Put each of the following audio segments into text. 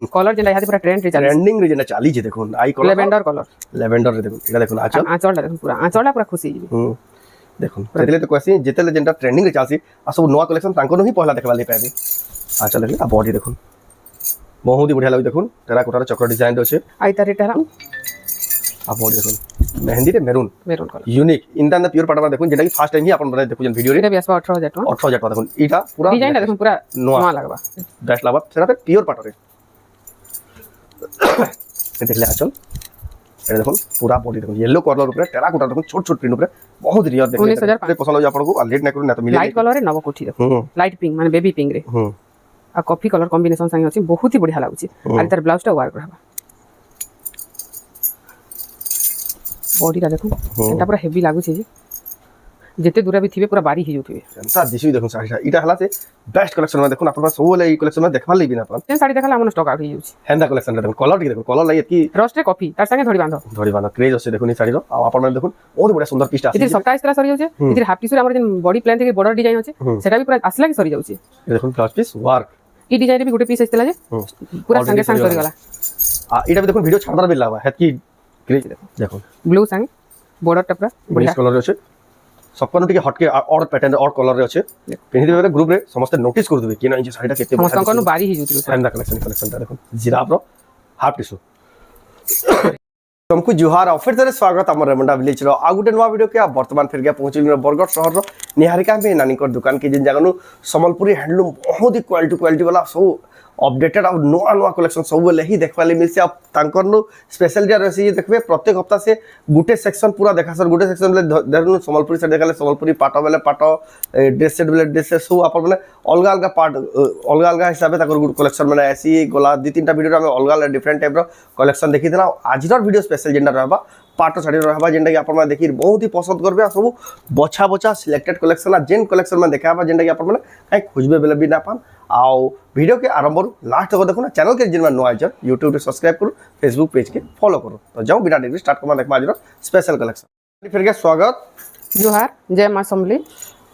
Colour जेना इहादे पूरा trending रे जेना चाली जे देखुन आई कलर लेवेंडर रे देखुन एटा देखुन आंचलटा देखुन पूरा खुशी देखुन तेले तो कहसी जेतेले जेंटा ट्रेंडिंग रे चालसी आ सब नवा कलेक्शन तांको ही पहला देखबा ले पाबे आंचल ले आ बॉडी देखुन बहुत ही बढ़िया लाग देखुन टेराकोटा रे चक्र डिजाइन अछि आई तार एटा आ बॉडी देखुन मेहंदी रे मेरून कलर यूनिक इंदा न प्योर पाटा देखुन जेटा कि फर्स्ट टाइम ही अपन बने देखुन वीडियो रे एटा भी आसबा 18000 टका 18000 टका देखुन इटा पूरा डिजाइन देखुन पूरा नवा लागबा बेस्ट लागबा सेटा प्योर पाटा रे देखले आंचल ए देखुन पूरा बॉडी देखुन येलो कलर ऊपर टेराकोटा देखुन छोट छोट प्रिंट ऊपर बहुत रियल देखले 19000 पसंद हो आपन को लेट न करू ना तो मिले लाइट कलर रे नव कोठी देखुन लाइट पिंक माने बेबी पिंक रे आ कॉफी कलर कॉम्बिनेशन संगे अछि बहुत ही बढ़िया लागुची आ तार ब्लाउज टा वर्क रहबा बॉडी टा देखुन एटा पूरा हेवी लागुची जे जेते दूरा भी थिबे पूरा बारी ही जोथिबे सेंसा दिसि देखुन साडीटा इटा हला से बेस्ट कलेक्शन में देखुन अपन सब ले ई कलेक्शन में देखबा लेबी ना अपन सेन साडी देखला हमन स्टॉक आउट ही जाउची हेंदा कलेक्शन देखुन कलर की देखुन कलर लाई एतकी रस्ट रे कॉफी तार संगे धड़ी बांधो क्रेज अछि देखुन ई साडी रो आ अपन देखुन बहुत बढ़िया सुंदर पीस आसी इतिर 27 तरह सरी जाउचे इतिर हाफ टिश्यू रे हमर जेन बॉडी प्लान थे बॉर्डर डिजाइन अछि सेटा भी पूरा असला के सरी जाउचे देखुन ब्लाउज पीस वर्क ई डिजाइन रे भी गुटे पीस आइतला जे पूरा संगे संग सरी गला आ इटा भी देखुन वीडियो छाड़दार भी लागबा हेतकी क्रेज देखुन ब्लू संगे बॉर्डर टा पूरा बढ़िया कलर रे अछि सबकन टिके हटके और पैटर्न और कलर रे अछि पिनि देबे ग्रुप रे समस्त नोटिस कर देबे कि ना ई साडीटा केते समस्त कनु बारी ही जुतलो हेंदा कलेक्शन ता देखुन जिराफ रो हाफ टिश्यू तुमको जुहार और फिर से स्वागत हमर रेमंडा विलेज रो आ गुटे नवा वीडियो के आ वर्तमान फिर गया पहुंचली बरगढ़ शहर रो निहारिका में नानी कर दुकान के जिन जगह संबलपुरी हैंडलूम बहुत ही क्वालिटी वाला सब अपडेटेड और नवा नवा कलेक्शन सब ले ही देखबा ले मिलसे अब तांकर नो स्पेशल जे रहसी देखबे प्रत्येक हफ्ता से गुटे सेक्शन पूरा देखा सर गुटे सेक्शन ले धरनु संबलपुरी से देखाले संबलपुरी पाटो बेले पाटो ड्रेस सेट बेले ड्रेस सब अपन माने अलग अलग पार्ट अलग अलग हिसाब ताकर गुड कलेक्शन माने ऐसी गोला दि तीनटा वीडियो में अलग अलग डिफरेंट टाइप रो कलेक्शन देखि देला आज रो वीडियो स्पेशल जेंडा रहबा पाटो साड़ी रहबा जेंडा कि अपन देखि बहुत ही पसंद करबे आ सब बछा बछा सिलेक्टेड कलेक्शन आ जेन कलेक्शन में देखाबा जेंडा कि अपन माने काई खोजबे बेले भी ना पान आओ वीडियो के आरंभ लास्ट तक देखो ना चैनल के जिनमें नुआ आइजर यूट्यूब पे सब्सक्राइब करो फेसबुक पेज के फॉलो करो तो जाओ बिना डिग्री स्टार्ट करना देखबा आज स्पेशल कलेक्शन फिर के स्वागत जोहार जय मां समली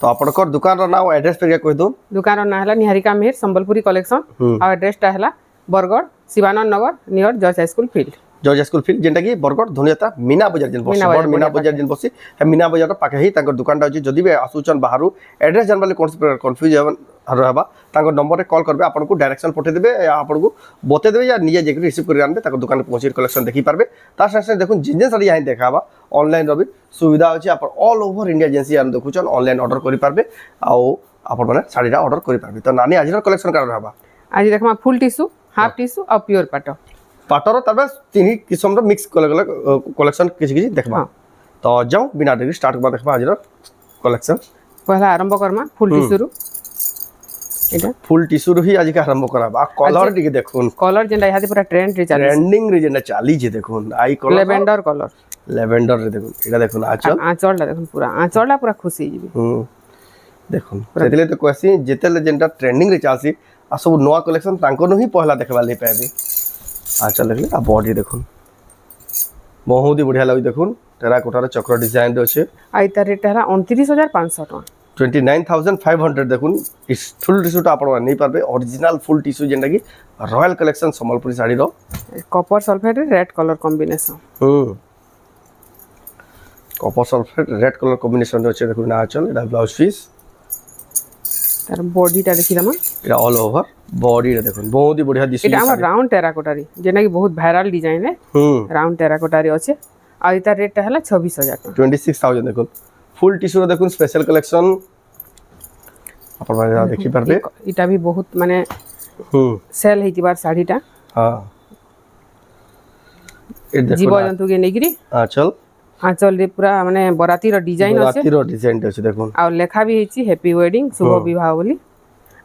तो आपनकर दुकान रो नाम एड्रेस पे कह दो दुकान रो नाम हला निहारिका मेहर संबलपुरी कलेक्शन और एड्रेस टा हला Bargarh Shivanand Nagar near George high school field जेंटा कि बरगढ़ धुनियाता मीना बाजार जिन बस मीना बाजार जिन बसी है मीना बाजार पाखे ही तांकर दुकानटा अछि जदी बे आसुचन बाहरु एड्रेस जानबाले कोन कंफ्यूज रहबा तांकर नंबर रे कॉल करबे आपन को डायरेक्शन पठे देबे या आपन को बते देबे या निजे जेक रिसीव कर आनबे तांकर दुकान पहुंची कलेक्शन देखि पारबे तार संगे देखुन जिन साडी यहां देखाबा ऑनलाइन रो भी सुविधा अछि आपन ऑल ओवर इंडिया एजेंसी आन देखुचन ऑनलाइन ऑर्डर करि पारबे आ आपन माने साडीरा ऑर्डर करि पारबे तो नानी आज रो कलेक्शन कर रहबा आज देखमा फुल टिश्यू हाफ टिश्यू और प्योर पाटो पाटर तबे तीन किस्म रो मिक्स कलेक्शन किछि देखबा तो जाओ बिना देरी स्टार्ट करबा देखबा आज रो कलेक्शन पहला आरंभ करमा फुल टिश्यू रो एटा फुल टिश्यू रो ही आज के आरंभ कराबा कलर टिके देखुन कलर जेंडा इहादे पूरा ट्रेंडिंग रे जेंडा चाली जे देखुन आई कलर लेवेंडर रे देखुन एटा देखुन आंचलटा देखुन पूरा खुशी जिबे देखुन तेले तो कहसी जेतेले जेंटा ट्रेंडिंग रे चालसी आ सब नवा कलेक्शन तांको ही पहला देखबा ले पाबे आंचल देखले आ बॉडी देखुन बहुत ही बढ़िया लाग देखुन टेराकोटा रे चक्र डिजाइन रे अछि आई तार रेट हला 29500 टका 29500 देखुन इस फुल टिश्यू टा आपण नहीं पारबे ओरिजिनल फुल टिश्यू जेंटा कि रॉयल कलेक्शन संबलपुरी साड़ी रो copper sulphate red colour combination copper sulphate red colour combination रे देखुन ना आंचल एटा ब्लाउज पीस तार बॉडी टा देखि लमा एटा ऑल ओवर बॉडी रे देखुन बहुत ही बढ़िया दिसि एटा हमर राउंड टेराकोटा रे जेना कि बहुत वायरल डिजाइन है राउंड टेराकोटा रे अछि आ इता रेट हला 26000 टका 26000 देखुन फुल टिश्यू रे देखुन स्पेशल कलेक्शन अपन माने देखि परबे इटा भी बहुत माने सेल हेति बार साड़ीटा हां ए देखो जीव जंतु के नेगिरी आंचल रे पूरा माने बराती रो डिजाइन अछि देखुन आ लेखा भी हेछि हैप्पी वेडिंग शुभ विवाह बोली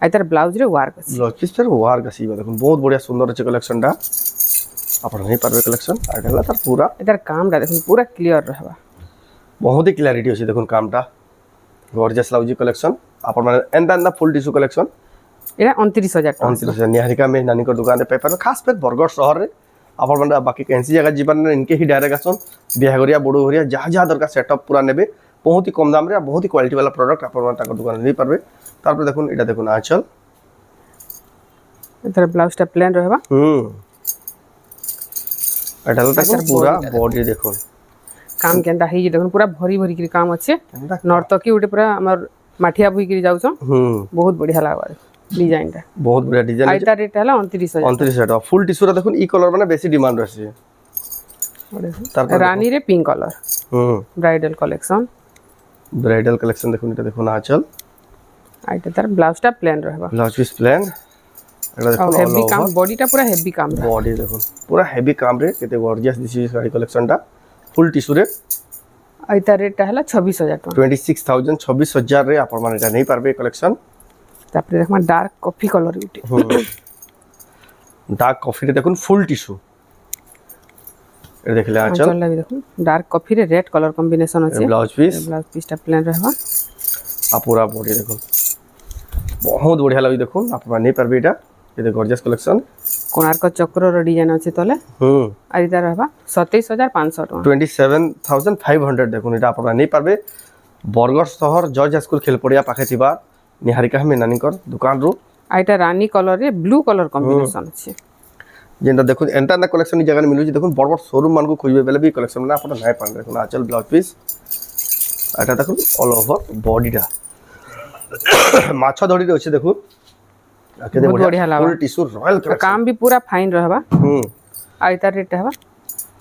आ तार ब्लाउज रे वर्क अछि ब्लाउज पीस पर वर्क अछि देखुन बहुत बढ़िया सुंदर अछि कलेक्शन टा अपन नहीं पारबे कलेक्शन आगला तार पूरा एतार काम टा देखुन पूरा क्लियर रहबा बहुत ही क्लैरिटी अछि देखुन काम टा गॉर्जियस लाउजी कलेक्शन अपन माने एंदा फुल टिश्यू कलेक्शन एरा 29000 टका 29000 निहारिका में नानी को दुकान रे पेपर खास पे बरगढ़ शहर रे अपन माने बाकी कैंसी जगह जीवन इनके ही डायरेक्ट आसन बिहागरिया बड़ो हरिया जहाँ दरकार सेटअप पूरा नेबे बहुत ही कम दाम रे बहुत ही क्वालिटी वाला प्रोडक्ट अपन माने ताकर दुकान नहीं पारबे तार पर देखुन एटा देखुन आंचल ଏଥର ବ୍ଲାଉଜଟା ପ୍ଲେନ୍ ରହିବା। ଏଟା ତାକୁ ପୁରା ବଡି ଦେଖୁନ काम केंता ही देखो पूरा भरी भरी के काम अच्छे नर्तकी उठे पूरा हमर माठिया बुई के जाउ छ बहुत बढ़िया लागबा डिजाइन टा बहुत बढ़िया डिजाइन आइता रेट हला 29000 29000 फुल टिश्यू रा देखुन ई कलर माने बेसी डिमांड रहसी रानी रे पिंक कलर ब्राइडल कलेक्शन देखुन एटा देखुन आंचल आइता तार ब्लाउज टा प्लेन रहबा ब्लाउज पीस प्लेन एटा देखुन हेवी काम बॉडी टा पूरा हेवी काम बॉडी देखुन पूरा हेवी काम रे केते गॉर्जियस दिसी साड़ी कलेक्शन टा फुल टिश्यू रे आइता रेट हला 26000 टका 26000 26000 रे आपण माने एटा नै पारबे कलेक्शन तापरे देखमा डार्क कॉफी कलर उठे डार्क कॉफी रे देखुन फुल टिश्यू ए देखले आंचल आंचल भी देखुन डार्क कॉफी रे रेड कलर कॉम्बिनेशन अछि ब्लाउज पीस टा प्लेन रहबा आ पूरा बॉडी देखुन बहुत बढ़िया लागि देखुन आपण माने नै पारबे एटा एते गॉर्जियस कलेक्शन कोणार्क चक्र रो डिजाइन अछि तले आइता रहबा 27500 टका 27500 देखुन एटा आपण माने नै पारबे बरगड़ शहर जॉर्ज स्कूल खेलपड़िया पाखे थिबा निहारिका हमें नानीकर दुकान रो आइटा रानी कलर रे ब्लू कलर कॉम्बिनेशन अछि जेंटा देखुन एंटा ना कलेक्शन जगह ने मिलु देखुन बड़ बड़ शोरूम मान को खोजबे बेले भी कलेक्शन ना आपण नै पान देखुन आंचल ब्लाउज पीस आटा देखुन ऑल ओवर बॉडीटा माछ धड़ी रे अछि देखुन केते बढ़िया फुल टिश्यू रॉयल कलेक्शन काम भी पूरा फाइन रहबा आइता रेट रहबा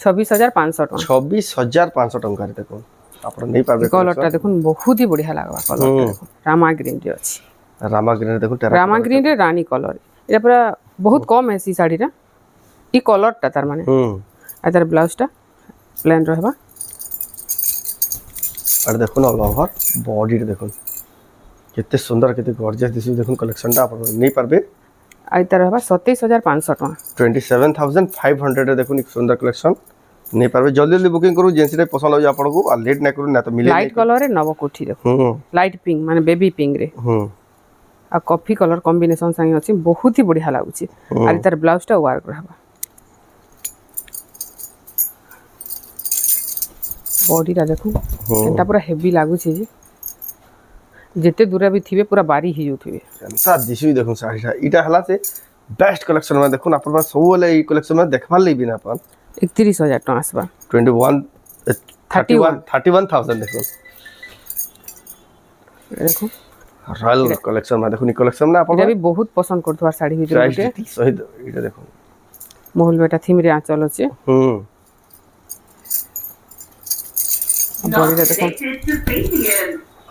26500 टका 26500 टका रे देखुन आपण नै पाबे कलरटा देखुन बहुत ही बढ़िया लागबा कलर देखुन रामा ग्रीन रे अछि रामा ग्रीन रे देखुन रामा ग्रीन रे रानी कलर एटा पूरा बहुत कम है सी साड़ी रा ई कलरटा तार माने आइतार ब्लाउज टा प्लेन रहबा और देखुन ऑल ओवर बॉडी रे देखुन केते सुंदर केते गॉर्जियस दिसु देखुन कलेक्शन टा आपण नै पारबे आइता रहबा 27500 टका 27500 रे देखुन एक सुंदर कलेक्शन नै पारबे जल्दी जल्दी बुकिंग करू जेंस रे पसंद हो जा आपण को आ लेट नै करू ना तो मिले लाइट कलर रे नव कोठी देखो लाइट पिंक माने बेबी पिंक रे आ कॉफी कलर कॉम्बिनेशन संगे अछि बहुत ही बढ़िया लागुची आरि तार ब्लाउज टा वर्क रहबा बॉडी रा देखो एटा पूरा हेवी लागुची जी जेते दूर भी थिबे पूरा बारी ही जोथिबे एंता दिसु देखुन साड़ी टा इटा हला से बेस्ट कलेक्शन में देखुन अपन सब वाले ई कलेक्शन में देखबा ले बिना अपन 31000 टका आसबा 31000 देखो देखो रॉयल कलेक्शन में देखो नी कलेक्शन ना अपन ये भी बहुत पसंद करथुआर साड़ी भितर गुटे सहित इटा देखो मोहल बेटा थीम रे आंचल अछि बॉडी रे देखो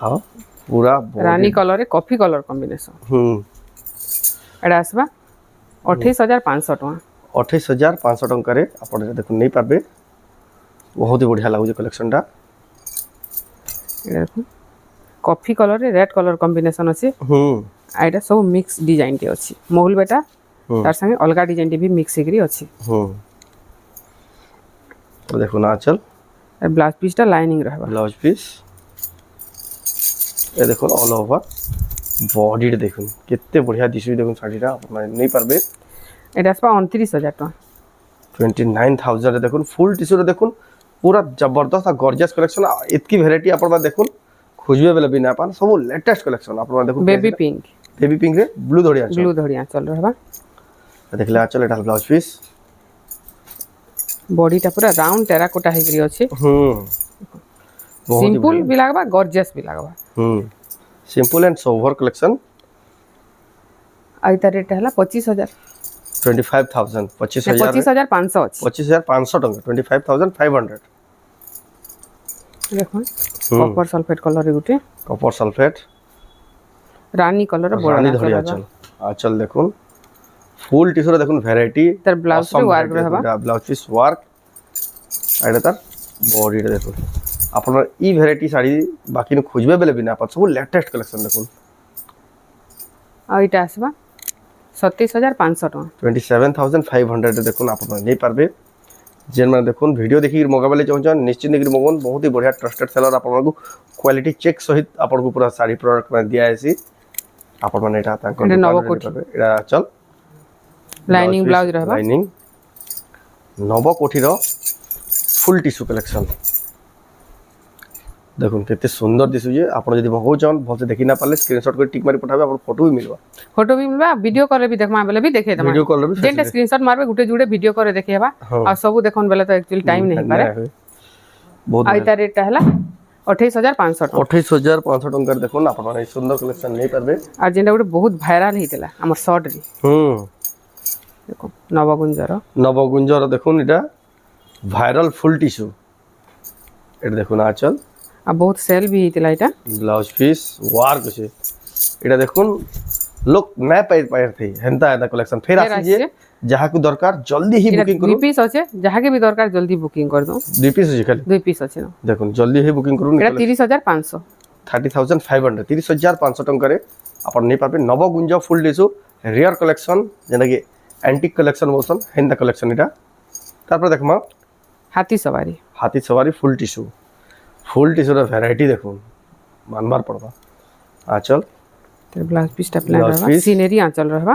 हां पूरा रानी कलर रे कॉफी कलर कॉम्बिनेशन एडा आसबा 28500 टका 28500 टका रे आपण देखो नै पाबे बहुत ही बढ़िया लागु जे कलेक्शन टा देखो कॉफी कलर रे रेड कलर कॉम्बिनेशन अछि आइडा सब मिक्स डिजाइन के अछि मोहल बेटा तार संगे अलगा डिजाइन भी मिक्स हेकरी अछि तो देखो ना चल ब्लाउज पीस टा लाइनिंग रहबा ब्लाउज पीस ए देखो ऑल ओवर बॉडी रे देखो केते बढ़िया दिसु देखो साड़ी रा अपन नै पारबे एटा आसबा 29000 टका 29000 रे देखो फुल टिश्यू रे देखो पूरा जबरदस्त गॉर्जियस कलेक्शन इतकी वैरायटी अपन देखो खोजबे बेले बिना अपन सब लेटेस्ट कलेक्शन अपन देखो बेबी पिंक रे ब्लू धड़िया चल रहबा देखले आ चल एटा ब्लाउज पीस बॉडी टा पूरा राउंड टेराकोटा हेकरी अछि सिंपल भी लागबा गॉर्जियस भी लागबा सिंपल एंड सोवर कलेक्शन आइता रेट हला 25000 25000 25500 अछि 25500 टका 25500 देखो कॉपर सल्फेट कलर गुटे कॉपर सल्फेट रानी कलर बड़ा धड़िया चल देखो फुल टिश्यू देखो वैरायटी तर ब्लाउज रे वर्क रहबा ब्लाउज पीस वर्क आइडा तार बॉडी रे देखो अपन ई वैरायटी साड़ी बाकी न खोजबे बेले बिना अपन सब लेटेस्ट कलेक्शन देखो आ इटा आसबा 27500 टका 27500 देखो अपन नै पारबे जेन में देखो वीडियो देखि मगाबले चाहन निश्चित निकरी मगन बहुत ही बढ़िया ट्रस्टेड सेलर अपन को क्वालिटी चेक सहित अपन को पूरा साड़ी प्रोडक्ट में दिया आसी अपन माने एटा ता एटा चल लाइनिंग ब्लाउज रहबा लाइनिंग नव कोठी रो फुल टिश्यू कलेक्शन দেখুন কেতে সুন্দর দিশুছে আপন যদি মগাউছন ভলসে দেখি না পারলে স্ক্রিনশট করে টিক মারি পঠাবে আপন ফটো भी मिलवा फोटो भी मिलबा वीडियो कॉल भी देखमा बेले भी देखे दमा वीडियो कॉल भी जेंटा स्क्रीनशॉट मारबे गुटे जुड़े वीडियो करे देखेबा आ सब देखन बेले तो एक्चुअली टाइम नहीं पारे बहुत आइता रेट हला 28500 टका 28500 टंका देखुन आपन माने सुंदर कलेक्शन नहीं पारबे आ जेंटा गुटे बहुत भाइराल हेतला हमर शॉर्ट री देखो नवगुंजर देखुन एटा भाइराल फुल टिश्यू এটা দেখুন আঁচল आ बहुत सेल भी हेतला এটা ब्लाउज पीस वार कुछ এটা দেখুন লোক না পাইর থই হেনতা এটা কালেকশন ফের আসিয়ে যাহা কো দরকার জলদি হি বুকিং করুন দুই পিস আছে যাহা के भी দরকার জলদি বুকিং कर दो দুই পিস আছে খালি দুই পিস আছে দেখুন জলদি হি বুকিং করুন এটা 30500 30500 30500 টঙ্কারে আপন নেই পারবে নবগুঞ্জ ফুল টিস্যু রেয়ার কালেকশন যেটা কি অ্যান্টিক কালেকশন বলছেন হেনতা কালেকশন এটা তারপর দেখমা हाथी सवारी फुल टिश्यूर भैराइटी देखुन मानबार पड़वा आंचल ब्लाउज पीसटा प्लान रहबा सीनरी आंचल रहबा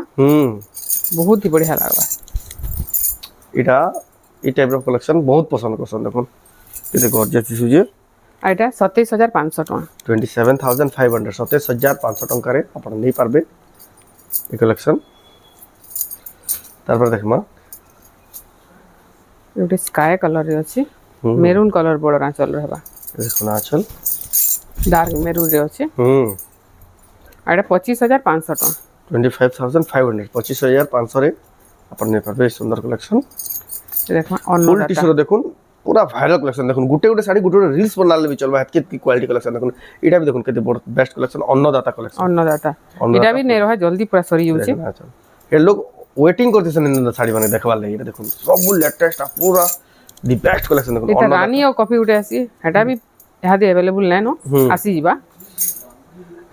बहुत ही बढ़िया लागबा इटा ई टाइप ऑफ कलेक्शन बहुत पसंद करसन देखुन ये गॉर्जियस टिश्यू जे आइटा 27500 टका 27500 27500 टका रे अपन नहीं पारबे ई कलेक्शन तारपर देखमा एटे स्काई कलर रे अछि मेरून कलर बॉर्डर आंचल रहबा देखुन आंचल डार्क मेरून रे अछि आइटा 25500 टका 25500 25500 रे अपन ने पारबे सुंदर कलेक्शन देखमा ऑन फुल टिश्यू देखुन पूरा वायरल कलेक्शन देखुन गुटे गुटे साड़ी गुटे रील्स बनाले भी चलबा हेत की क्वालिटी कलेक्शन देखुन एटा भी देखुन केते बेस्ट कलेक्शन अन्नदाता कलेक्शन अन्नदाता एटा भी नै रहा जल्दी पूरा सरी जाउची ए लोग वेटिंग करते इन साड़ी माने देखबार लागि एटा देखुन सब लेटेस्ट पूरा दी बेस्ट कलेक्शन देखुन एटा रानी और कॉफी उठे आसी हेटा भी यहा दे अवेलेबल नै नो आसी जीबा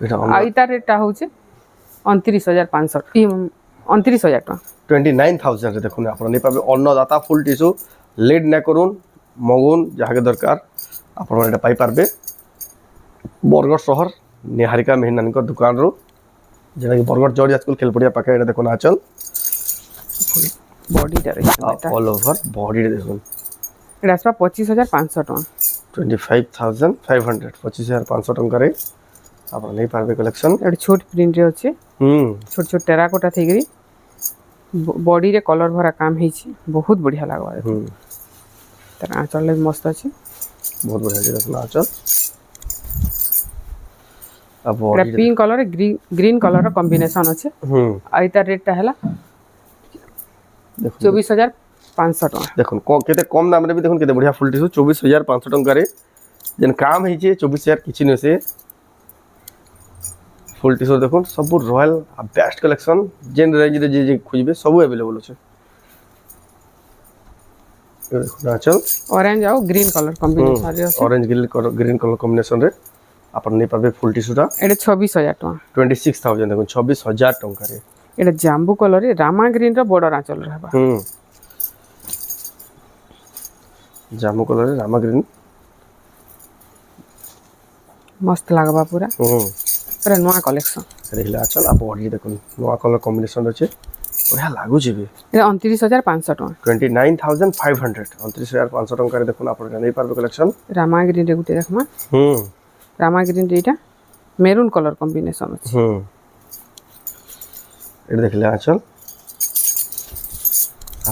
एटा आइता रेट होचे 29500 29000 टका 29000 रे देखुन आपण नै पाबे अन्नदाता फुल टिश्यू लेड ना करून मगुन जहाके दरकार आपण एटा पाई पारबे बरगड़ शहर निहारिका मेहनानकर दुकान रो जेना कि बरगड़ जॉर्ज स्कूल खेलपड़िया पाके एटा देखुन आचल बॉडी टा रे ऑल ओवर बॉडी रे देखुन एटा आसपा 25500 टका 25500 25500 टका रे आपण नै पारबे कलेक्शन एटा छोट प्रिंट रे अछि छोट छोट टेराकोटा थेगरी बॉडी रे कलर भरा काम हेछि बहुत बढ़िया लागबा तर आंचल ले मस्त अछि बहुत बढ़िया जे देखना आंचल अब एटा body pink colour green colour रो कॉम्बिनेशन अछि आइता रेट टा हला 24500 टका देखुन केते कम दाम रे भी देखुन केते बढ़िया फुल टिश्यू 24500 टका रे जेन काम हेछि 24000 किछि न से फुल टिश्यू देखुन सब रॉयल बेस्ट कलेक्शन जेन रेंज रे जे खोजबे सब अवेलेबल अछि ये देखुन आंचल ऑरेंज और ग्रीन कलर कॉम्बिनेशन रे अछि ऑरेंज ग्रीन कलर कॉम्बिनेशन रे अपन नै पाबे फुल टिश्यूटा एटा 26000 टका 26000 देखुन 26000 टका रे एटा जांबू कलर रे रामा ग्रीन रो बॉर्डर आंचल रहबा जामु कलर रे रामा ग्रीन मस्त लागबा पूरा पूरा नया कलेक्शन देखला चल आ बॉडी देखुन नया कलर कॉम्बिनेशन अछि बढ़िया लागु छै बे एटा 29500 टका 29500 29500 टका रे देखुन आपण नै पारबे कलेक्शन रामा ग्रीन रे गुटे देखमा रामा ग्रीन रे एटा मेरून कलर कॉम्बिनेशन अछि एटा देखला चल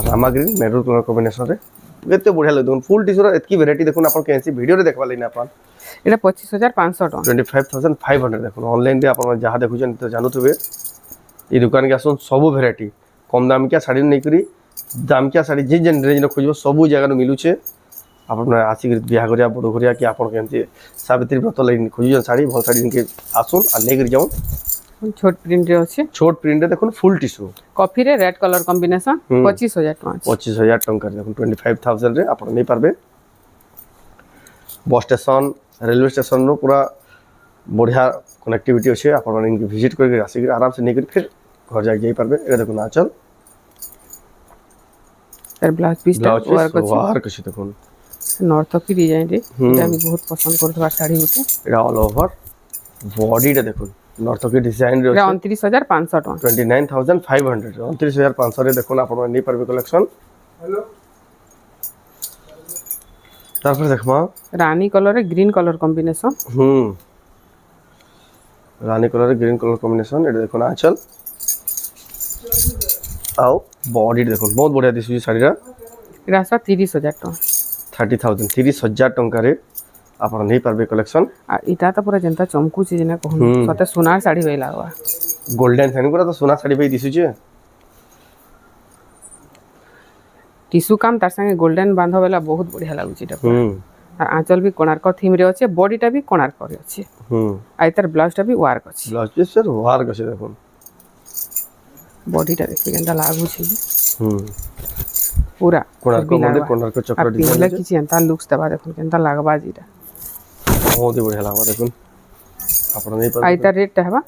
Rama green maroon colour combination रे केते बढ़िया लागु देखुन फुल टिश्यू रे एतकी वैरायटी देखुन आपण केसी वीडियो रे देखबा लेना आपण एटा 25500 टका 25500 देखुन ऑनलाइन रे आपण जहां देखुछन त जानुथबे ई दुकान के आसन सब वैरायटी कम दाम के साड़ी नै करी दाम के साड़ी जे जेन रेंज न खोजबो सब जगह न मिलु छे आपण आसी बियाह करिया बड़ करिया कि आपण केनती सावित्री व्रत लाइन खोजन साड़ी भल साड़ी के आसन आ नै करी जाऊ छोट प्रिंट रे अछि छोट प्रिंट रे देखुन फुल टिश्यू कॉफी रे रेड कलर कॉम्बिनेशन 25000 टका 25000 टका देखुन 25000 रे आपण नै पारबे बस स्टेशन रेलवे स्टेशन रो पूरा बढ़िया कनेक्टिविटी अछि आपण माने इनके विजिट करके आसी आराम से नै करी फिर घर जाई पारबे ए देखुन आंचल तर ब्लाउज पीस वर्क अछि देखुन नॉर्थ की डिजाइन रे एटा भी बहुत पसंद करथबा साड़ी उते एटा ऑल ओवर बॉडी रे देखुन नॉर्थ की डिजाइन रे 29500 टका 29500 29500 रे देखुन आपण नै पारबे कलेक्शन তারপরে দেখবা রানী কলরে গ্রিন কলর কম্বিনেশন রানী কলর গ্রিন কলর কম্বিনেশন এটা দেখুন আঁচল আও বডি দেখুন বহুত বঢ়িয়া দিশুଛି ଶାଢ଼ୀଟା এটা আসবা 30,000 টাকা 30,000 30,000 ଟଙ୍କାରେ ଆପଣ ନେଇପାରିବେ କଲେକ୍ସନ୍ আর এটা তো পুরা যেনতা চমকুছি যেনা কহন সতে সোনার শাড়ি হই লাগবা ଗୋଲ୍ଡେନ୍ ଫ୍ୟାନ୍ ଗୁଡ଼ା ତ ସୁନା ଶାଢ଼ୀ ପାଇଁ ଦିଶୁଛି টিস্যু কাম তার সঙ্গে গোল্ডেন বাঁধ বেলা বহুত বঢ়িয়া লাগুছি এটা আর আঁচল বি কোଣାর্ক থিম রে আছে বডিটা বি কোଣାর্ক রে আছে আর তার ব্লাউজটা বি ওয়ার্ক আছে ব্লাউজ পিস স্যার ওয়ার্ক আছে দেখুন বডিটা দেখি কেনতা লাগুছি পুরা କୋଣାର୍କ ମନ୍ଦିର କୋଣାର୍କ ଚକ୍ର ডিজাইন ডিজাଇନ୍ କିଛି ଏନ୍ତା ଲୁକ୍ସ ଦେବା ଦେଖୁନ୍ କେନ୍ତା ଲାଗ୍ବା ଯେଟା ବହୁତ ବଢ଼ିଆ ଲାଗବା ଦେଖୁନ୍ ଆପଣ আর ନେଇପାରିବେ ଏଇଟା ରେଟ୍ଟା ହେବା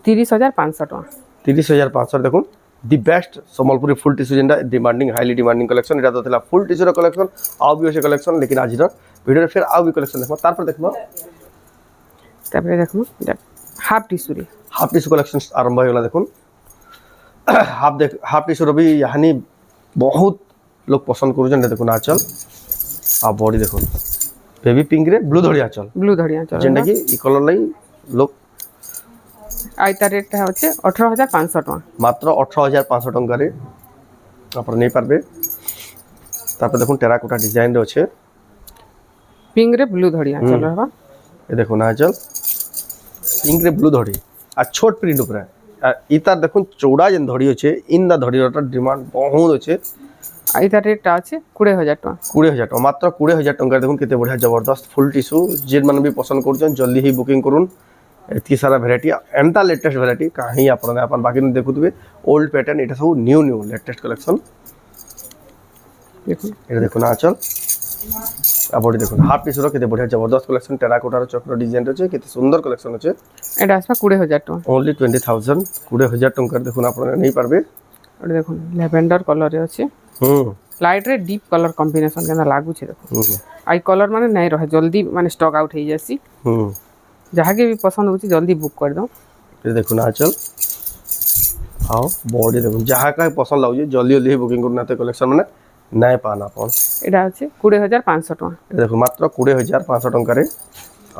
30,500 ଟଙ୍କା 30,500 দেখুন the best Sambalpuri full tissue যেটা ডিমান্ডিং হাইলি ডিমান্ডিং কলেকশন এটা তো ଥିଲା ফুল টিস্যুর কলেকশন আও বি আছে কলেকশন লেকিন আজির ভিডিওরে ফের আও বি কলেকশন দেখবা তারপর দেখবা তারপরে দেখুন এটা হাফ টিস্যুরে হাফ টিস্যু কলেকশন আরম্ভ হয়ে গেল দেখুন হাফ টিস্যুর বি হানি বহুত লোক পছন্দ করছেন দেখুন আঁচল আর বডি দেখুন বেবি পিঙ্ক রে ব্লু ধড়ি আঁচল ব্লু ধরিয়া চল যেটা কি ই কলর লাই লোক আর এটার রেটটা হচ্ছে 18,500 টাকা মাত্র 18,500 টঙ্কারে আপনারা নেই পারবে তারপরে দেখুন টেরাকোটা ডিজাইন আছে পিঙ্ক রে ব্লু ধরিয়া চল হবা ये देखो आंचल पिंक रे ब्लू धड़ी आ छोट प्रिंट ऊपर আর ইতার দেখুন চৌড়া যেন ধড়ি আছে ইন্দা ধড়িটার ডিমান্ড বহুত আছে আর এটার রেটটা আছে 20,000 টাকা 20,000 টাকা মাত্র 20,000 টাকা দেখুন কেতে বঢ়িয়া জবরদস্ত ফুল টিস্যু যে মানে भी পছন্দ করছেন জলদি হি বুকিং করুন এতকি সারা ভ্যারাইটি এমতা লেটেস্ট ভ্যারাইটি কাহি আপনারা আপন বাকি দেখুথিবে ওল্ড প্যাটার্ন এটা সব নিউ নিউ লেটেস্ট কালেকশন দেখুন এটা দেখুন আঁচল আর বডি দেখুন হাফ টিস্যুর কেতে বঢ়িয়া জবরদস্ত কালেকশন টেরাকোটার চক্র ডিজাইন আছে কেতে সুন্দর কালেকশন আছে এটা আসবা 20,000 টাকা ओनली 20,000 20,000 टंकार देखुन आपन नहीं पारबे ওটা দেখুন ল্যাভেন্ডার কলরে আছে লাইট রে ডিপ কলর কম্বিনেশন কেনা লাগুছে দেখুন আই কলর মানে নাই রহে জলদি মানে স্টক আউট হই যাসি যাহাকে भी পছন্দ হচ্ছে জলদি বুক করে দাও ये देखुन आंचल आओ बॉडी देखुन जहाँ का पसंद लागे जल्दी जल्दी बुकिंग करना तो कलेक्शन माने নাই পান আপন এটা হচ্ছে 20,500 টাকা এটা দেখুন মাত্র 20,500 টঙ্কারে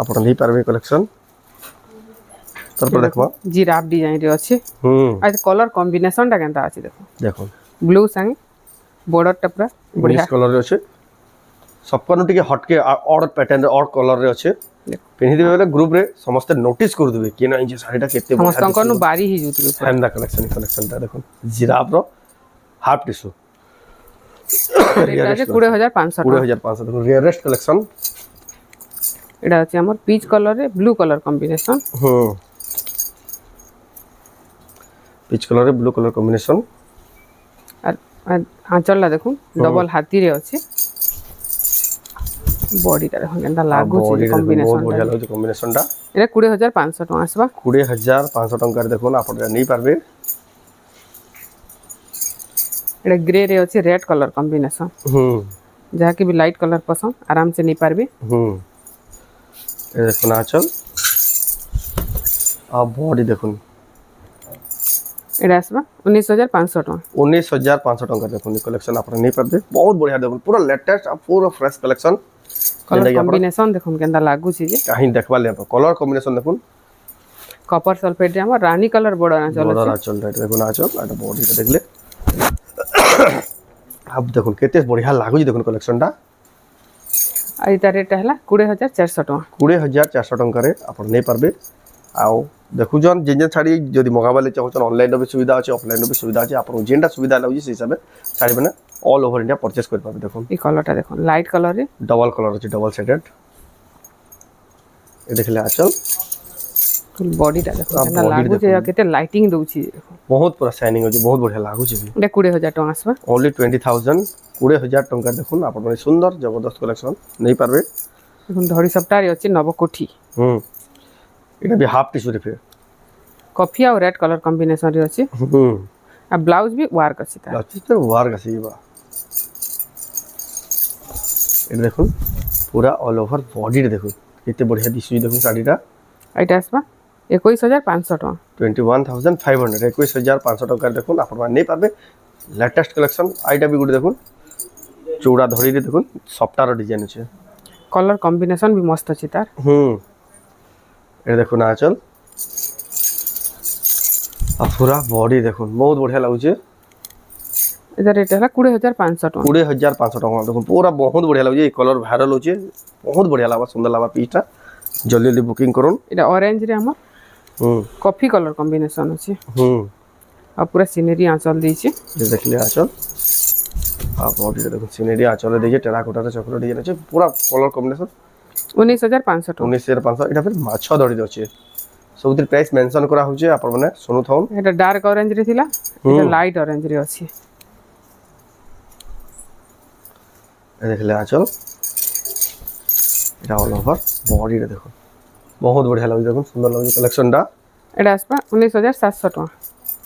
আপন নেই পারবে কালেকশন তারপর দেখবা জিরাফ ডিজাইন রে আছে আর কলর কম্বিনেশনটা কেনতা আছে দেখুন দেখুন ব্লু সঙ্গে বর্ডরটা পুরা বঢ়িয়া মিক্স কলর রে আছে সবকনো টিকে হটকে অড প্যাটার্ন অড কলর রে আছে পিনি দিবে বেলে গ্রুপ রে সমস্ত নোটিস করে দিবে কি না এই যে শাড়িটা কেতে সমস্তঙ্কর বাড়ি হি যুতবে ফ্যান্ডা কালেকশনটা দেখুন জিরাফ র হাফ টিস্যু এটা আছে 20,500 টাকা 20,500 দেখুন রিয়ারেস্ট কালেকশন এটা আছে আমার পিচ কলরে ব্লু কলর কম্বিনেশন পিচ কলরে ব্লু কলর কম্বিনেশন আর আঁচলটা দেখুন ডবল হাতিরে আছে বডিটা দেখুন কেনতা লাগুছে কম্বিনেশন বহুত বঢ়িয়া লাগুছে কম্বিনেশনটা এটা 20,500 টাকা আসবা 20,500 টঙ্কার দেখুন আপনারা নেই পারবে এটা গ্রে রে আছে রেড কলর কম্বিনেশন যাকে भी লাইট কলর পছন্দ আরাম से नहीं পারবে এই দেখুন আঁচল আর বডি দেখুন এটা আসবা 19,500 টাকা 19,500 টঙ্কা দেখুন কালেকশন আপনারা নেই পারবে বহুত বঢ়িয়া দেখুন পুরো লেটেস্ট আর পুরো ফ্রেশ কালেকশন কলর কম্বিনেশন দেখুন কেনতা লাগুছে যে কাহিন দেখবালে কলর কম্বিনেশন দেখুন কপার সালফেট রে আমার রানী কলর বড় না চলে বড় আঁচল দেখুন আঁচল আর বডিটা দেখলে अब देखুন কেতে বঢ়িয়া লাগুছি দেখুন কালেকশনটা আর এটা রেটটা হলা 20,400 টাকা 20,400 টঙ্কারে আপন নেই পারবে আও দেখুজন যে যে শাড়ি যদি মগাবালে চাহুছন অনলাইন রে সুবিধা আছে অফলাইন রে সুবিধা আছে আপন যেটা সুবিধা লাগুছি সেই হিসাবে শাড়ি মানে অল ওভার ইন্ডিয়া পারচেজ করে পাবে দেখুন এই কলরটা দেখুন লাইট কলরে ডবল কলর আছে ডবল সেটেড এ দেখলে আঁচল ফুল বডিটা দেখুন কেনতা লাগুছে কেতে লাইটিং দউছি দেখুন বহুত পুরা শাইনিং আছে বহুত বঢ়িয়া লাগুছে এটা 20,000 টাকা আসবা ओनली 20,000 20,000 টঙ্কা দেখুন আপন সুন্দর জবরদস্ত কালেকশন নেই পারবে দেখুন ধড়ি সবটারে আছে নবকোঠি এটা भी হাফ টিস্যু রে ফির কফি আর রেড কলর কম্বিনেশন রে আছে আর ব্লাউজ भी ওয়ার্ক আছে তার লাস্টিতে ওয়ার্ক আছে ইবা এটা দেখুন পুরা অল ওভার বডি রে দেখুন কেতে বঢ়িয়া দিছু দেখুন শাড়িটা এটা আসবা 21,500 টাকা 21,500 21,500 টাকার দেখুন আপনারা নেই পারবে লেটেস্ট কালেকশন আইটা বি গুড দেখুন चौड़ा धड़ी रे देखो सफ्टार डिजाइन আছে कलर कॉम्बिनेशन भी मस्त अछि तार ये देखो ना चल आ पूरा बॉडी देखो बहुत बढ़िया लागुचे इधर रेट है 20500 टका 20500 टका देखो पूरा बहुत बढ़िया लागुचे कलर वायरल होचे बहुत बढ़िया लागबा सुंदर लागबा पीसटा जल्दी जल्दी बुकिंग करूँ इटा ऑरेंज रे हमर कॉफी कलर कॉम्बिनेशन अछि आ पूरा सीनरी आंचल दैछि ये देख ले आंचल आ बॉडी देखो सीनरी आंचल दैछि टेराकोटा रे चक्र डिजाइन अछि पूरा कलर कॉम्बिनेशन 19500 टका 19500 एटा फिर माछ धड़ी अछि सबतिर प्राइस मेंशन करा होचे आपण माने सुनु थाउन एटा डार्क ऑरेंज रे थिला एटा लाइट ऑरेंज रे अछि ये देख ले आंचल एटा ऑल ओवर बॉडी रे देखो बहुत बढ़िया लागु देखो सुंदर लागु कलेक्शन टा एटा आसपा 19700 टका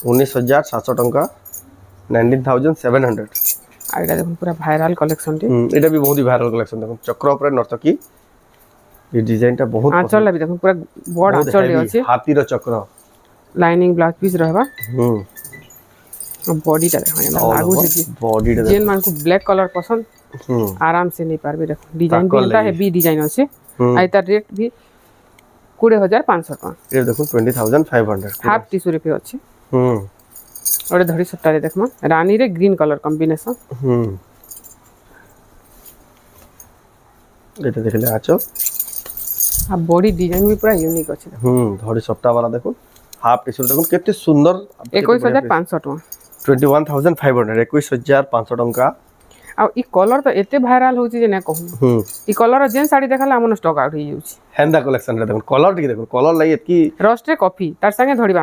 19700 टका 19700 आ एटा देखो पूरा वायरल कलेक्शन टी एटा भी बहुत ही वायरल कलेक्शन देखो चक्र ऊपर नर्तकी ये डिजाइन टा बहुत आंचल भी देखो पूरा बड़ आंचल अछि हाथी रो चक्र लाइनिंग ब्लाउज पीस रहबा बॉडी टा देखो लागु से बॉडी टा जेन मान को ब्लैक कलर पसंद आराम से नहीं पारबे देखो डिजाइन भी एटा हेवी डिजाइन अछि आ एटा रेट भी 20500 टका ये देखो 20500 हाफ टिश्यू रे पे अछि और धड़ी सट्टा रे देखमा रानी रे ग्रीन कलर कॉम्बिनेशन एटा देख ले आचो आ बॉडी डिजाइन भी पूरा यूनिक अछि धड़ी सट्टा वाला देखो हाफ टिश्यू देखो केते सुंदर 21500 टका 21500 21500 टका आ ई कलर तो एते वायरल होची जे ना कहू ई कलर जेन साड़ी देखला हमन स्टॉक आउट हो जाउची हेंदा कलेक्शन रे देखो कलर टी देखो कलर लागि एतकी रस्ट रे कॉफी तार संगे धड़ी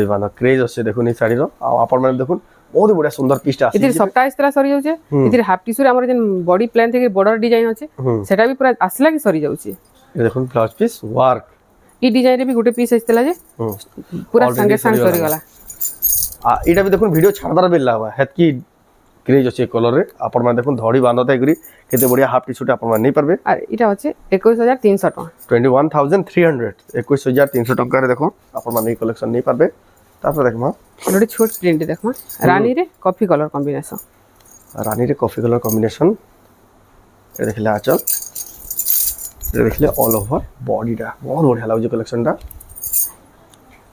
बांधो क्रेज अछि देखो नि साड़ी रो आ आपण माने देखो बहुत बढ़िया सुंदर पीसटा अछि इधर सप्ताह इस तरह सरी जाउचे इधर हाफ टिश्यू रे हमर जेन बॉडी प्लान थे बॉर्डर डिजाइन अछि सेटा भी पूरा असला की सरी जाउची ये देखो ब्लाउज पीस वर्क ई डिजाइन रे भी गुटे पीस आइतला जे पूरा संगे संग सरी गला आ इटा भी देखो वीडियो छाड़दार बेला बा हेतकी क्रेज अछि कलर रे आपण माने देखो धड़ी बांधता एग्री केते बढ़िया हाफ टी-शर्ट आपण माने नै परबे आ इटा अछि 21300 टका 21300 21300 टका रे देखो आपण माने कलेक्शन नै परबे तापर देखमा ऑलरेडी छोट प्रिंट देखमा रानी रे कॉफी कलर कॉम्बिनेशन ए देखले आचल ए देखले ऑल ओवर बॉडी टा बहुत बढ़िया लागो कलेक्शन टा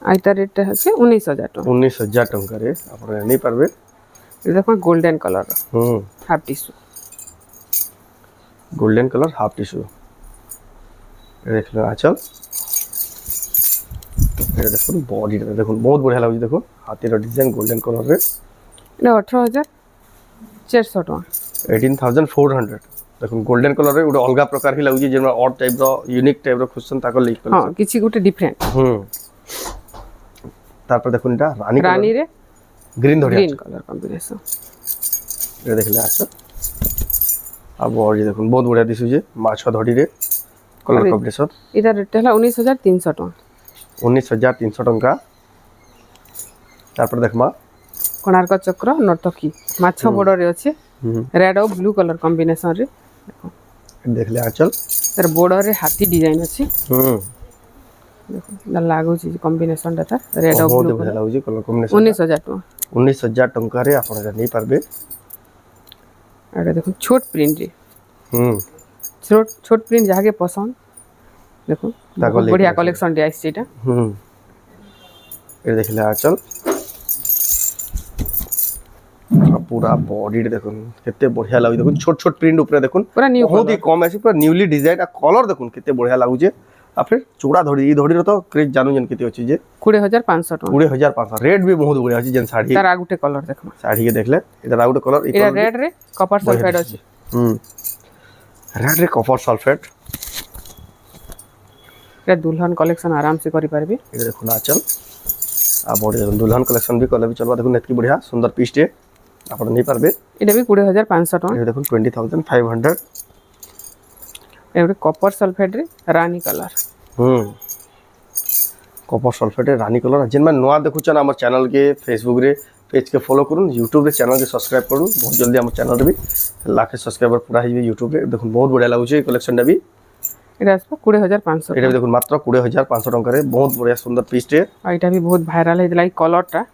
आइता रेट अछि 19000 टका 19000 टका रे आपण नै परबे ये देखो golden colour half tissue golden colour half tissue देख लो आचल ये देखो बॉडी देखो बहुत बढ़िया लागो देखो हाथी रो डिजाइन गोल्डन कलर रे ना 18400 टका 18400 देखो गोल्डन कलर रे उडे अलगा प्रकार ही लागो जे ऑड टाइप रो यूनिक टाइप रो क्वेश्चन ताको लिख हां किछि गुटे डिफरेंट तापर देखो इटा रानी रे ग्रीन कलर कॉम्बिनेशन ये देख ले आछो अब बॉडी देखो बहुत बढ़िया दिसु जे माछ धड़ी रे कलर कॉम्बिनेशन इधर रेट हला 19300 टका 19300 टका तापर देखमा कोणार्क चक्र नर्तकी माछ बॉर्डर रे अछि रेड और ब्लू कलर कॉम्बिनेशन रे देखो देख ले आचल तर बॉर्डर रे हाथी डिजाइन अछि देखो न लागो छी कॉम्बिनेशन डाटा रेड और ब्लू बढ़िया लागो छी कलर कॉम्बिनेशन 19000 टका 19000 टका रे आपण जा नै परबे अरे देखो छोट प्रिंट रे छोट प्रिंट जाके पसंद देखो बढ़िया कलेक्शन दे आइछ एटा ए देखले आचल पूरा बॉडी देखो केते बढ़िया लागो देखो छोट छोट प्रिंट ऊपर देखो बहुत ही कम आसी पूरा न्यूली डिजाइन आ कलर देखो केते बढ़िया लागो जे आ फिर चूड़ा धड़ी ई धड़ी रो तो क्रेज जानू जन केते अछि जे 20500 टका 20500 रेड भी बहुत बढ़िया अछि जन साड़ी तार आगुटे कलर देखमा साड़ी के देखले इधर आगुटे कलर ई रेड रे कॉपर सल्फेट अछि रेड रे कॉपर सल्फेट रे दुल्हन कलेक्शन आराम से करि परबे ई देखो ना चल आ बॉडी दुल्हन कलेक्शन भी कले भी चलबा देखो नेतकी बढ़िया सुंदर पीस टे आपण नै परबे एटा भी 20500 टका ए देखो 20500 एवरे कॉपर सल्फेट रे रानी कलर कॉपर सल्फेट रानी कलर जेन में नवा देखु छन हमर चैनल के फेसबुक रे पेज के फॉलो करूँ यूट्यूब रे चैनल के सब्सक्राइब करूँ बहुत जल्दी हमर चैनल रे भी लाख सब्सक्राइबर पूरा ही यूट्यूब रे देखो बहुत बढ़िया लागु छै कलेक्शन टा भी एटा 20500 एटा देखो मात्र 20500 टका रे बहुत बढ़िया सुंदर पीस टे आ एटा भी बहुत वायरल है लाई कलर टा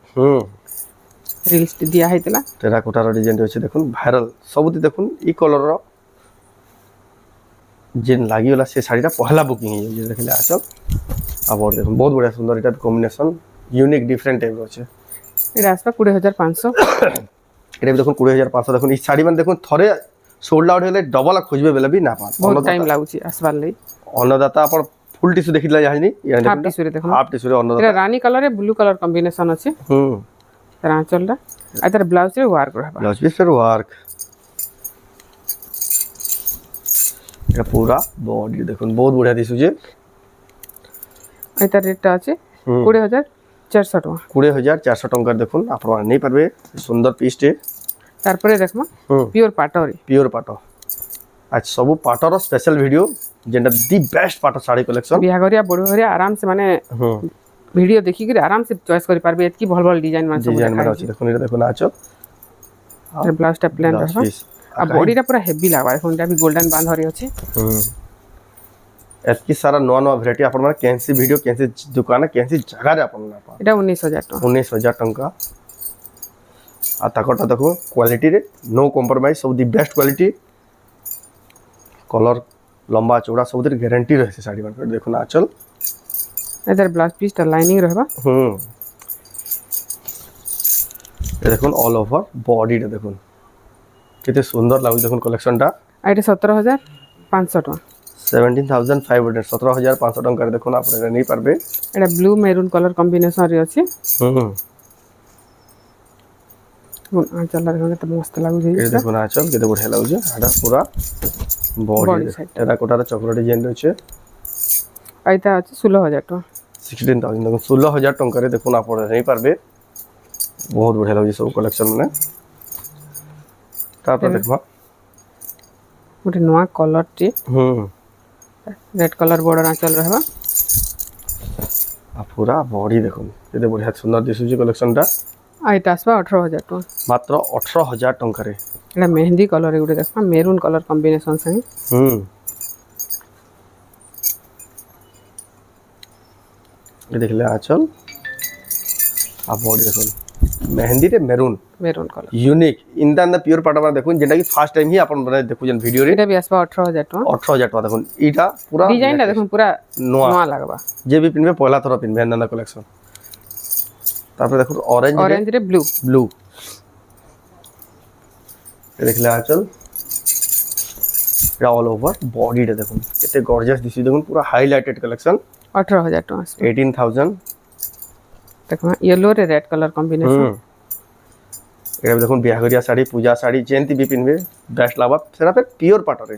ରିଲ୍ସ ଦିଆ ହେଇଥିଲା টেরাকোটার ডিজাইন আছে দেখুন ভাইরাল সবুতি দেখুন ই কলর যেন লাগিগলা সে শাড়িটা পহলা বুকিং হয়ে যাচ্ছে দেখলে আচল আর বড় দেখুন বহুত বড়িয়া সুন্দর এটা কম্বিনেশন ইউনিক ডিফরেন্ট টাইপ আছে এটা আসবা 20500 এটা দেখুন 20500 দেখুন এই শাড়ি মানে দেখুন থরে সোল্ড আউট হলে ডবল খুঁজবে বেলে বি না পান বহুত টাইম লাগুছি আসবার লাগি অন্নদাতা আপন ফুল টিস্যু দেখিলা জানি হাফ টিস্যুরে দেখুন হাফ টিস্যুরে অন্নদাতা এটা রানী কালারে ব্লু কালার কম্বিনেশন আছে তার আঁচলটা আর তার ব্লাউজরে ওয়ার্ক রহবা ব্লাউজ পিসের ওয়ার্ক এটা পুরা বডি দেখুন বহুত বড়িয়া দিছুছে আর তার রেটটা আছে 20400 টাকা 20400 টঙ্কার দেখুন আপনারা নেই পারবে সুন্দর পিসটে তারপরে দেখমা পিওর পাটরে পিওর পাট আজ সবু পাটর স্পেশাল ভিডিও যেটা দি বেস্ট পাট শাড়ি কালেকশন বিহাগরিয়া বড়ঘরিয়া আরাম সে মানে ভিডিও দেখি করে আরাম সে চয়েস করি পারবে এতকি ভাল ভাল ডিজাইন মানে সব ডিজাইন মানে আছে দেখুন এটা দেখুন আছো আর ব্লাউজটা প্লেন রহবা আর বডিটা পুরা হেভি লাগবা এখন এটা भी গোল্ডেন বাঁধ হরি আছে এতকি সারা নয়া নয়া ভ্যারাইটি আপনারা কেনসি ভিডিও কেনসি দোকানে কেনসি জায়গায় আপনারা পাবেন এটা 19000 টাকা 19000 টঙ্কা আর তাকটা দেখো কোয়ালিটি রে নো কম্প্রোমাইজ সব দি বেস্ট কোয়ালিটি কলর লম্বা চৌড়া সবুদের গ্যারান্টি রয়েছে শাড়ি মার্কেট দেখুন আচল এটার ব্লাউজ পিসটা লাইনিং রহবা এটা দেখুন অল ওভার বডিটা দেখুন কেতে সুন্দর লাগুছে দেখুন কালেকশনটা আর এটা 17500 টাকা 17500 17500 টঙ্কার দেখুন আপনারা নেই পারবে এটা ব্লু মেরুন কালার কম্বিনেশন রে আছে আঁচল দেখুন তো মস্ত লাগুছে এই দেখুন আঁচল কেতে বঢ়িয়া লাগুছে এটা পুরা বডি এটা কোটার চক্র ডিজাইন রয়েছে এটা আছে 16000 টাকা 16000 দেখুন 16000 টঙ্কারে দেখুন আপনারা নেই পারবে বহুত বঢ়িয়া লাগুছে সব কালেকশন মানে তারপর দেখবা গোটে নয়া কলর টি রেড কলর বর্ডর আঁচল রহবা আর পুরা বডি দেখুন কেতে বঢ়িয়া সুন্দর দিশুছে কালেকশনটা আর এটা আসবা 18000 টাকা মাত্র 18000 টঙ্কারে এটা মেহেন্দি কলর এগুলো দেখবা মেরুন কলর কম্বিনেশন সঙ্গে ये देख ले आंचल आप बॉडी देखो मेहंदी रे maroon maroon colour unique in the अंदर प्योर पाटा देखो जेटा की फास्ट टाइम ही अपन बने देखो जन वीडियो रे এটা भी আসবা 18000 টাকা 18000 টাকা দেখুন ইটা পুরা ডিজাইনটা দেখুন পুরা নোয়া নোয়া লাগবা যে भी पिनबे पहला थोड़ा पिनबे नंदा कलेक्शन তারপর দেখুন অরেঞ্জ রে ব্লু ব্লু ये देख ले आंचल এটা অল ওভার বডিটা দেখুন কেতে গর্জিয়াস দিছি দেখুন পুরা হাইলাইটেড কালেকশন 18000 টাকা আসবে 18000 দেখো येलो রে রেড কালার কম্বিনেশন এটা দেখুন বিয়াহরিয়া শাড়ি পূজা শাড়ি যেনতি বি পিনবে বেস্ট লাগবা সেটা ফের পিওর পাটরে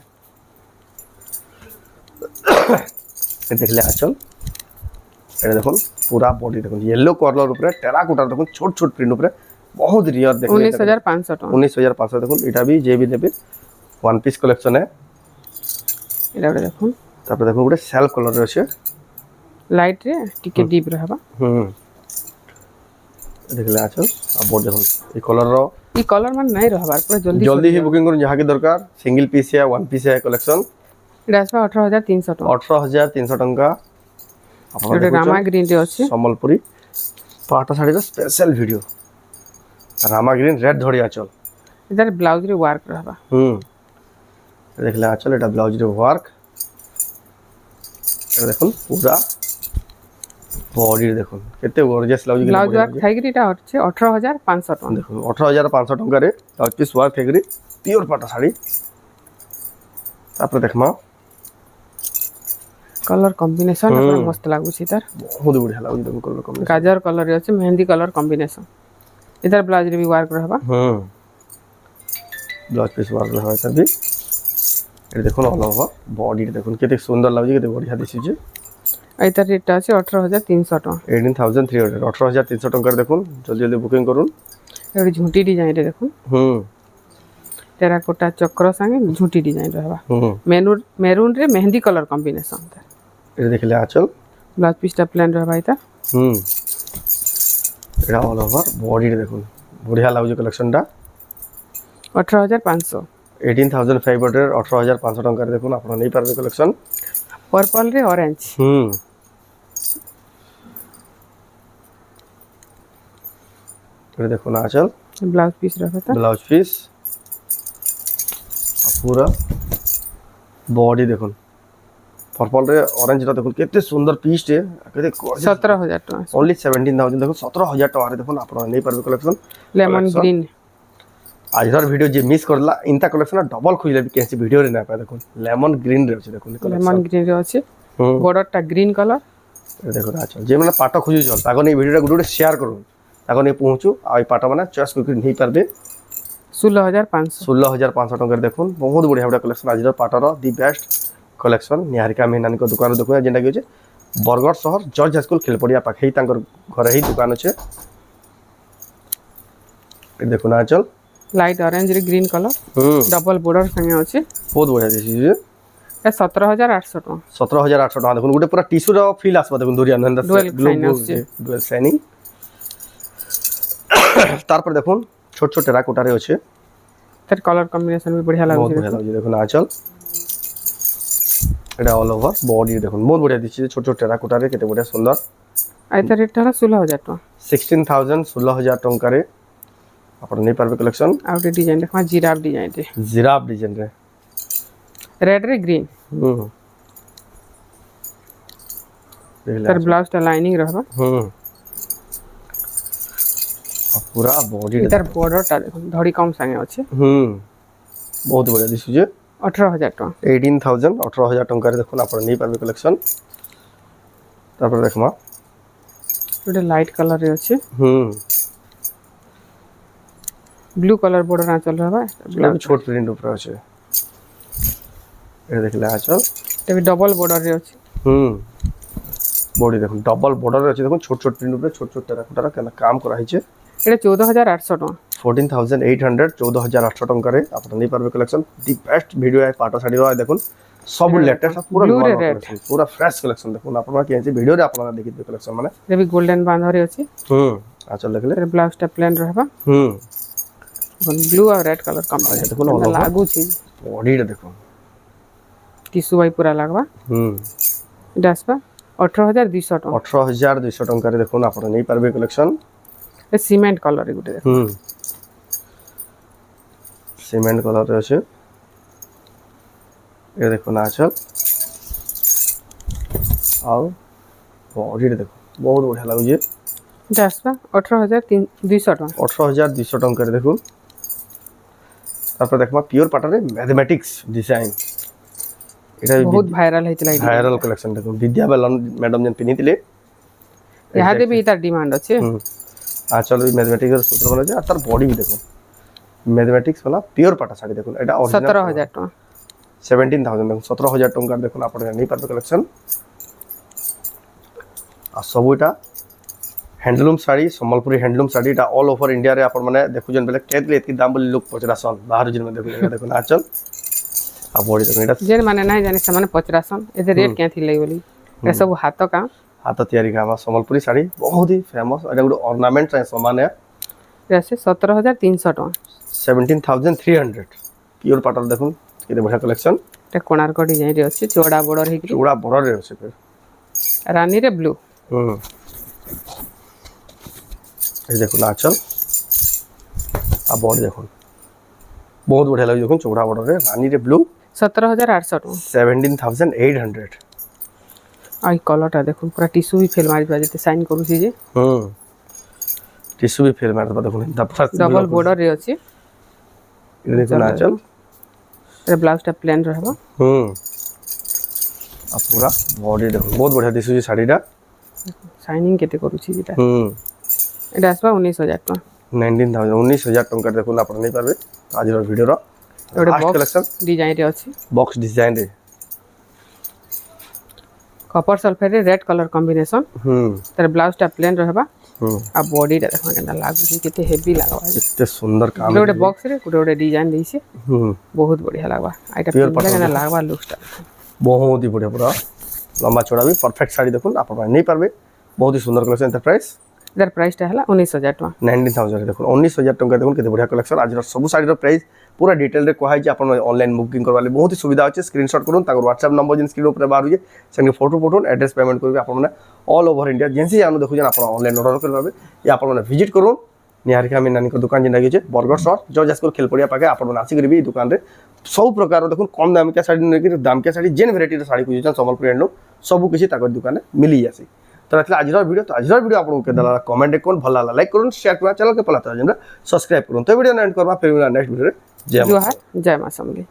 দেখলে আচল এটা দেখুন পুরা বডি দেখুন येलो কলর উপরে টেরাকোটার দেখুন ছোট ছোট প্রিন্ট উপরে বহুত রিয়ার দেখুন 19500 টাকা 19500 দেখুন এটা भी যে भी নেবে ওয়ান পিস কালেকশন এটা দেখুন তারপর দেখুন গোটে সেলফ কলর রয়েছে লাইট রে টিকে ডিপ রহবা দেখলে আছো আর বড় দেখুন এই কলর ই কলর মানে নাই রহবার পুরো জলদি জলদি হি বুকিং করুন যাহাকে দরকার সিঙ্গেল পিস या ওয়ান পিস কালেকশন এটা আসবে 18300 টাকা 18300 টঙ্কা এটা রামা গ্রিন রে আছে সম্বলপুরি পাটা শাড়ির স্পেশাল ভিডিও রামা গ্রিন রেড ধরি আচল এটার ব্লাউজ রে ওয়ার্ক রহবা দেখলে আচল এটা ব্লাউজ রে ওয়ার্ক এটা দেখুন পুরা বডি দেখুন কেতে গর্জিয়াস ব্লাউজ ওয়ার্ক থাইগরি এটা হচ্ছে 18500 টাকা দেখুন 18500 টাকারে ব্লাউজ পিস ওয়ার্ক থাইগরি পিওর পাটা শাড়ি তারপরে দেখমা কলর কম্বিনেশন পুরো মস্ত লাগুছি তার বহুত বঢ়িয়া লাগুছি দেখুন কলর কম্বিনেশন গাজর কলর আছে মেহেন্দি কলর কম্বিনেশন এটার ব্লাউজ রে भी ওয়ার্ক রহবা ব্লাউজ পিস ওয়ার্ক রহবা তার भी এটা দেখুন অল ওভার বডি দেখুন কেতে সুন্দর লাগুছে কেতে বঢ়িয়া দিছিছে এটার রেটটা আছে 18300 টাকা 18300 18300 টাকার দেখুন জলদি জলদি বুকিং করুন এটা ঝুঁটি ডিজাইন রে দেখুন টেরাকোটা চক্র সঙ্গে ঝুঁটি ডিজাইন রহবা মেরুন রে মেহেন্দি কলর কম্বিনেশন এটা দেখলে আচল ব্লাউজ পিসটা প্লেন রহবা এটা এটা অল ওভার বডি দেখুন বঢ়িয়া লাগুছে কালেকশনটা 18500 18500 18500 টাকার দেখুন আপনারা নেই পারবে কালেকশন पर्पल रे ऑरेंज ये देखो ना आंचल ब्लाउज पीस रहता था ब्लाउज पीस पूरा बॉडी देखो पर्पल रे ऑरेंज रा देखो केते सुंदर पीस टे केते 17,000 टका ओनली 17,000 देखो 17,000 टका रे देखो आपण नहीं परबे कलेक्शन लेमन ग्रीन आजर वीडियो जे मिस करला इनता कलेक्शन डबल खोजले भी कैसे वीडियो रे ना पाए देखो लेमन ग्रीन रे अछि देखो लेमन ग्रीन रे अछि बॉर्डर टा ग्रीन कलर देखो आचल जे माने पाटो खोजु चल ताको नै वीडियो गुडे शेयर करू ताको नै पहुंचू आ पाटो माने चॉइस करके नहीं परबे 16,500 टका देखो बहुत बढ़िया बढ़िया कलेक्शन आजर पाटर the best collection Niharika Mehnani को दुकान देखो जेंटा कि बरगढ़ शहर जॉर्ज हाई स्कूल खेलपड़िया पाखे तांकर घर ही दुकान अच्छे देखो ना आंचल लाइट ऑरेंज रे ग्रीन कलर डबल बॉर्डर संगे अछि बहुत बढ़िया दिस ये 17,800 टका 17,800 टका देखो गोटे पूरा टिश्यू रो फील आसबा देखो दुरिया नंदर डुअल शाइनिंग तार पर देखो छोट छोट टेराकोटा रे अछि तर कलर कॉम्बिनेशन भी बढ़िया लागै बहुत बढ़िया लागै देखो ना आंचल एटा ऑल ओवर बॉडी देखो बहुत बढ़िया दिस छोट छोट टेराकोटा रे केते बढ़िया सुंदर आइता रेट हला 16,000 टका 16,000 टका रे अपन नहीं परबे कलेक्शन आउट डिजाइन देखा जिराफ डिजाइन रे जिराफ डिजाइन रे रेड रे ग्रीन तर ब्लाउज टा लाइनिंग रहबा पूरा बॉडी इधर बॉर्डर टा देखो धड़ी कम संगे अछि बहुत बढ़िया दिस जे 18,000 टका 18,000 टका रे देखो अपन नहीं परबे कलेक्शन तापर देखमा गोटे लाइट कलर रे अछि ब्लू कलर बॉर्डर आ चल रहबा ब्लाउज छोट प्रिंट ऊपर अछि ए देखले आचल तबे डबल बॉर्डर रे अछि बॉडी देखो डबल बॉर्डर रे अछि देखो छोट छोट प्रिंट ऊपर छोट छोट टेराकोटा केना काम करा हिचे एटा 14,800 टका 14,800 14,800 टका रे अपन नहीं परबे कलेक्शन दी बेस्ट वीडियो है पाटो साड़ी रो देखो सब लेटेस्ट पूरा Blue रे नया कलेक्शन पूरा फ्रेश कलेक्शन देखो अपन के वीडियो रे अपन देखि कलेक्शन माने जे भी गोल्डन बांधर रे अछि आचल देखले ब्लाउज टा प्लेन रहबा ब्लू और रेड कलर कॉम्बिनेशन देखो ना लागू छी बॉडी रे देखो टिश्यू वाई पूरा लागबा डासबा 18,200 टका 18,200 टका रे देखो ना अपन नहीं परबे कलेक्शन ए सीमेंट कलर रे गुटे देखो सीमेंट कलर रे अछि ये देखो ना आचल आओ बॉडी रे देखो बहुत बढ़िया लागु जे डासबा 18,200 टका 18,200 टका रे देखो तापर देखमा प्योर पाटर रे मैथमेटिक्स डिजाइन एटा बहुत वायरल हेतिला वायरल कलेक्शन देखो विद्या बालन मैडम जन पिनितिले यहाँ दे भी इतार डिमांड अच्छे आंचल भी मैथमेटिक्स सूत्र बना जे तार बॉडी भी देखो मैथमेटिक्स वाला प्योर पाटा साड़ी देखो एटा 17,000 टका 17,000 देखो 17,000 टका देखो आपण नहीं परबे कलेक्शन आ सब एटा हैंडलूम साड़ी संबलपुरी हैंडलूम साड़ी एटा ऑल ओवर इंडिया रे आपण माने देखु जन बेले केतले एतकी दाम बोली लोग पचरासन बाहर जन में देखो आंचल आ बॉडी देखो एटा जेन माने नहीं जाने से माने पचरासन एते रेट क्या थी लई बोली ए सब हाथ काम हाथ तैयारी काम संबलपुरी साड़ी बहुत ही फेमस एटा गुड ऑर्नामेंट रे समान है जैसे 17,300 टका 17,300 प्योर पाटर देखो केते बढ़िया कलेक्शन ते कोणार्क डिजाइन रे अछि चौड़ा बॉर्डर हे चौड़ा बॉर्डर रे अछि फिर रानी रे ब्लू ये देखो ना आंचल आ बॉडी देखो बहुत बढ़िया लगे देखो चौड़ा बॉर्डर रे रानी रे ब्लू 17,800 टका 17,800 आई कलर टा देखो पूरा टिश्यू भी फेल मारि जेते साइन करू छी जे टिश्यू भी फेल मार देखो डबल बॉर्डर रे अछि ये देखो ना आंचल रे ब्लाउज टा प्लेन रहबा आ पूरा बॉडी देखो बहुत बढ़िया दिसु जी साड़ी टा साइनिंग केते करू छी जेटा एटा आसबा 19,000 टका 19,000 टका देखो ना अपन नहीं पाबे आज रो वीडियो रो लास्ट कलेक्शन डिजाइन रे अछि बॉक्स डिजाइन रे कॉपर सल्फेट रे रेड कलर कॉम्बिनेशन तर ब्लाउज टा प्लेन रहबा आ बॉडी टा देखा केना लागु छी केते हेवी लागबा इतने सुंदर काम गोटे बॉक्स रे गोटे डिजाइन देइसे बहुत बढ़िया लागबा आइटा केना लागबा लुक्स टा बहुत ही बढ़िया पूरा लंबा चौड़ा भी परफेक्ट साड़ी देखो आप नहीं पारबे बहुत ही सुंदर कलेक्शन इधर प्राइस टा हला 19,000 टका 19,000 देखो 19,000 टका देखो केते बढ़िया कलेक्शन आज सब साड़ी रो प्राइस पूरा डिटेल रे कहै जे अपन ऑनलाइन बुकिंग करवाले बहुत ही सुविधा अछि स्क्रीनशॉट करूँ ताकर व्हाट्सएप नंबर जिन स्क्रीन ऊपर बाहर होजे संगे फोटो फोटो एड्रेस पेमेंट करबे अपन माने ऑल ओवर इंडिया जेंसी जानो देखु जन अपन ऑनलाइन ऑर्डर करबे या अपन माने विजिट करूँ निहारिका मीनानी को दुकान जेनटा कि बरगढ़ सहर जॉर्ज हाई स्कूल खेलपड़िया पाखे आपण आसिक भी दुकान रे सब प्रकार देखो कम दामिका साड़ी नहीं दामिका साड़ी जेन भेराइटी साड़ी खोजुछन संबलपुर हैंडलूम सब किसी दुकान मिली जासी। तो आज वीडियो आपको के कमेंट कौन भल लागला लाइक करूँ शेयर करूँ चैनल के पला सब्सक्राइब करूँ तो वीडियो एंड करवा फिर नेक्स्ट वीडियो जय मां समली।